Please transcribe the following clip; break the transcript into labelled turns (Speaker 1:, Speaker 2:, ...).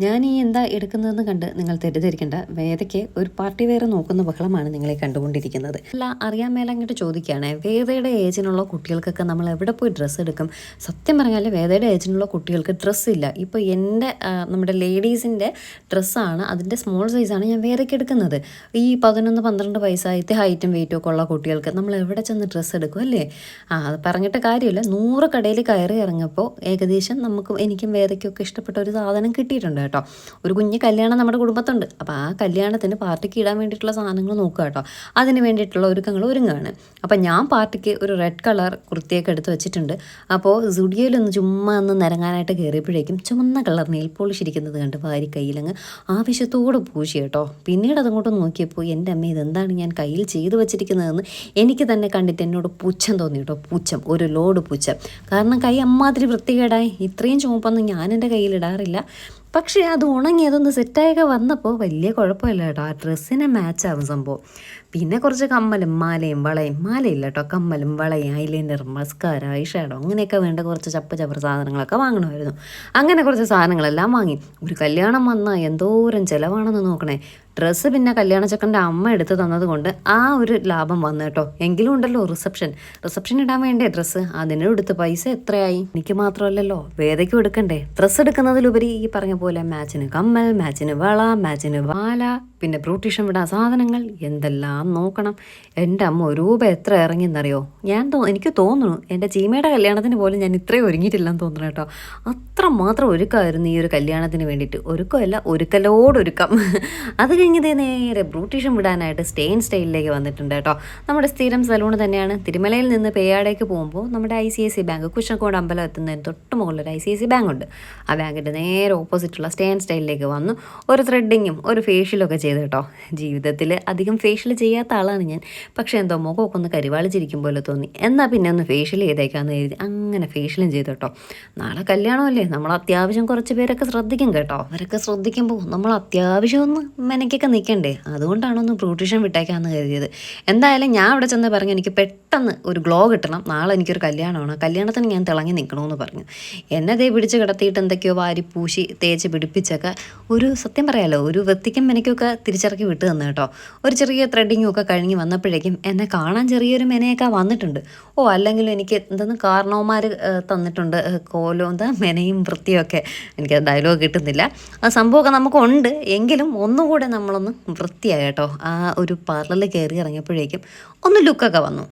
Speaker 1: ഞാൻ ഈ എന്താ എടുക്കുന്നതെന്ന് കണ്ട് നിങ്ങൾ തെറ്റിദ്ധരിക്കേണ്ട. വേദയ്ക്ക് ഒരു പാർട്ടി വെയർ നോക്കുന്ന ബഹളമാണ് നിങ്ങളെ കണ്ടുകൊണ്ടിരിക്കുന്നത്. അല്ല, അറിയാൻ മേല അങ്ങോട്ട് ചോദിക്കുകയാണേ, വേദയുടെ ഏജിനുള്ള കുട്ടികൾക്കൊക്കെ നമ്മൾ എവിടെ പോയി ഡ്രസ്സ് എടുക്കും? സത്യം പറഞ്ഞാൽ വേദയുടെ ഏജിനുള്ള കുട്ടികൾക്ക് ഡ്രസ്സില്ല. ഇപ്പോൾ എൻ്റെ നമ്മുടെ ലേഡീസിൻ്റെ ഡ്രസ്സാണ്, അതിൻ്റെ സ്മോൾ സൈസാണ് ഞാൻ വേദയ്ക്ക് എടുക്കുന്നത്. ഈ 11-12 വയസ്സായിട്ട് ഹൈറ്റും വെയിറ്റും ഒക്കെ ഉള്ള കുട്ടികൾക്ക് നമ്മൾ എവിടെ ചെന്ന് ഡ്രസ്സ് എടുക്കും അല്ലേ? അത് പറഞ്ഞിട്ട് കാര്യമില്ല. 100 കടയിൽ കയറി ഇറങ്ങിയപ്പോൾ ഏകദേശം എനിക്കും വേദയ്ക്കൊക്കെ ഇഷ്ടപ്പെട്ട ഒരു സാധനം കിട്ടിയിട്ടുണ്ട് കേട്ടോ. ഒരു കുഞ്ഞ് കല്യാണം നമ്മുടെ കുടുംബത്തുണ്ട്. അപ്പോൾ ആ കല്യാണത്തിന് പാർട്ടിക്ക് ഇടാൻ വേണ്ടിയിട്ടുള്ള സാധനങ്ങൾ നോക്കുക കേട്ടോ. അതിന് വേണ്ടിയിട്ടുള്ള ഒരുക്കങ്ങൾ ഒരുങ്ങുകയാണ്. അപ്പോൾ ഞാൻ പാർട്ടിക്ക് ഒരു റെഡ് കളർ കുർത്തിയൊക്കെ എടുത്ത് വെച്ചിട്ടുണ്ട്. അപ്പോൾ സുഡിയോയിലൊന്ന് ചുമ്മാ ഒന്ന് നിരങ്ങാനായിട്ട് കയറിയപ്പോഴേക്കും ചുമന്ന കളർ നെയിൽ പോളിഷ് ഇരിക്കുന്നത് കണ്ട് വാരി കയ്യിലങ്ങ് ആവശ്യത്തോടെ പൂശി കേട്ടോ. പിന്നീട് അതങ്ങോട്ട് നോക്കിയപ്പോൾ എൻ്റെ അമ്മ ഇതെന്താണ് ഞാൻ കയ്യിൽ ചെയ്തു വെച്ചിരിക്കുന്നതെന്ന് എനിക്ക് തന്നെ കണ്ടിട്ട് എന്നോട് പുച്ഛം തോന്നി കേട്ടോ. പുച്ഛം, ഒരു ലോഡ് പുച്ഛം. കാരണം കൈ അമ്മാതിരി വൃത്തികേടായി. ഇത്രയും ചുമപ്പൊന്നും ഞാൻ എൻ്റെ കയ്യിലിടാറില്ല. പക്ഷേ അത് ഉണങ്ങി അതൊന്ന് സെറ്റായൊക്കെ വന്നപ്പോൾ വലിയ കുഴപ്പമില്ല കേട്ടോ. ആ ഡ്രസ്സിനെ മാച്ചാവും സംഭവം. പിന്നെ കുറച്ച് കമ്മലും മാലയും വളയും, മാലയില്ല കേട്ടോ, കമ്മലും വളയും ഐലൈനർ മസ്കാര ഐഷാഡോ അങ്ങനെയൊക്കെ വേണ്ട കുറച്ച് ചപ്പർ സാധനങ്ങളൊക്കെ വാങ്ങണമായിരുന്നു. അങ്ങനെ കുറച്ച് സാധനങ്ങളെല്ലാം വാങ്ങി. ഒരു കല്യാണം വന്നാൽ എന്തോരം ചിലവാണെന്ന് നോക്കണേ. ഡ്രസ്സ് പിന്നെ കല്യാണച്ചക്കൻ്റെ അമ്മ എടുത്ത് തന്നത് കൊണ്ട് ആ ഒരു ലാഭം വന്നു കേട്ടോ. എങ്കിലും ഉണ്ടല്ലോ റിസപ്ഷൻ ഇടാൻ വേണ്ടേ ഡ്രസ്സ്, അതിന് എടുത്ത് പൈസ എത്രയായി? എനിക്ക് മാത്രമല്ലല്ലോ, വേദയ്ക്കും എടുക്കണ്ടേ. ഡ്രസ്സ് എടുക്കുന്നതിലുപരി ഈ പറഞ്ഞ പോലെ മാച്ചിന് കമ്മൽ, മാച്ചിന് വള, മാച്ചിന് മാല, പിന്നെ ബ്യൂട്ടീഷ്യൻ വിടാൻ സാധനങ്ങൾ, എന്തെല്ലാം നോക്കണം. എൻ്റെ അമ്മ രൂപ എത്ര ഇറങ്ങിയെന്നറിയോ? എനിക്ക് തോന്നുന്നു എൻ്റെ ചീമയുടെ കല്യാണത്തിന് പോലും ഞാൻ ഇത്രയും ഒരുങ്ങിയിട്ടില്ലെന്ന് തോന്നുന്നു കേട്ടോ. അത്രമാത്രം ഒരുക്കമായിരുന്നു ഈ ഒരു കല്യാണത്തിന് വേണ്ടിയിട്ട്. ഒരുക്കമല്ല, ഒരുക്കലോടൊരുക്കം. അത് കഴിഞ്ഞതേ നേരെ ബ്യൂട്ടീഷ്യൻ വിടാനായിട്ട് സ്റ്റെയിൻ സ്റ്റൈലിലേക്ക് വന്നിട്ടുണ്ട് കേട്ടോ. നമ്മുടെ സ്ഥിരം സലൂൺ തന്നെയാണ്. തിരുമലയിൽ നിന്ന് പേയാടേക്ക് പോകുമ്പോൾ നമ്മുടെ ICICI ബാങ്ക് കുശക്കോട് അമ്പലം എത്തുന്നതിന് തൊട്ട് മുകളിലൊരു ICICI ബാങ്ക് ഉണ്ട്. ആ ബാങ്കിൻ്റെ നേരെ ഓപ്പോസിറ്റുള്ള സ്റ്റെയിൻ സ്റ്റൈലിലേക്ക് വന്നു. ഒരു ത്രെഡിങ്ങും ഒരു ഫേഷ്യലൊക്കെ ചെയ്ത് കേട്ടോ. ജീവിതത്തിൽ അധികം ഫേഷ്യൽ ചെയ്യാത്ത ആളാണ് ഞാൻ. പക്ഷേ എന്തോ മുഖമൊക്കെ ഒന്ന് കരിവാളിച്ചിരിക്കും പോലെ തോന്നി. എന്നാൽ പിന്നെ ഒന്ന് ഫേഷ്യൽ ചെയ്തേക്കാമെന്ന് കരുതി അങ്ങനെ ഫേഷ്യലും ചെയ്തു കേട്ടോ. നാളെ കല്യാണമല്ലേ, നമ്മൾ അത്യാവശ്യം കുറച്ച് പേരൊക്കെ ശ്രദ്ധിക്കും കേട്ടോ. അവരൊക്കെ ശ്രദ്ധിക്കുമ്പോൾ നമ്മൾ അത്യാവശ്യം ഒന്ന് മെനക്കൊക്കെ നിൽക്കണ്ടേ. അതുകൊണ്ടാണ് ഒന്ന് ബ്യൂട്ടീഷ്യൻ വിട്ടേക്കാമെന്ന് കരുതിയത്. എന്തായാലും ഞാൻ അവിടെ ചെന്ന് പറഞ്ഞു എനിക്ക് പെട്ടെന്ന് ഒരു ഗ്ലോ കിട്ടണം, നാളെ എനിക്കൊരു കല്യാണമാണ്, കല്യാണത്തിന് ഞാൻ തിളങ്ങി നിൽക്കണമെന്ന് പറഞ്ഞു. എന്നെ ദേ പിടിച്ച് കിടത്തിയിട്ട് എന്തൊക്കെയോ വാരി പൂശി തേച്ച് പിടിപ്പിച്ചൊക്കെ ഒരു സത്യം പറയാമല്ലോ ഒരു വൃത്തിക്കും മെനക്കൊക്കെ തിരിച്ചിറക്കി വിട്ട് തന്നു കേട്ടോ. ഒരു ചെറിയ ത്രെഡിങ്ങും ഒക്കെ കഴിഞ്ഞ് വന്നപ്പോഴേക്കും എന്നെ കാണാൻ ചെറിയൊരു മെനയൊക്കെ വന്നിട്ടുണ്ട്. അല്ലെങ്കിലും എനിക്ക് എന്തെന്ന് കാരണവന്മാർ തന്നിട്ടുണ്ട് കോലം എന്താ മെനയും വൃത്തിയൊക്കെ. എനിക്ക് ഡയലോഗ് കിട്ടുന്നില്ല. ആ സംഭവമൊക്കെ നമുക്കുണ്ട്. എങ്കിലും ഒന്നുകൂടെ നമ്മളൊന്ന് വൃത്തിയായി കേട്ടോ. ആ ഒരു പാർലറിൽ കയറി ഇറങ്ങിയപ്പോഴേക്കും ഒന്ന് ലുക്കൊക്കെ വന്നു.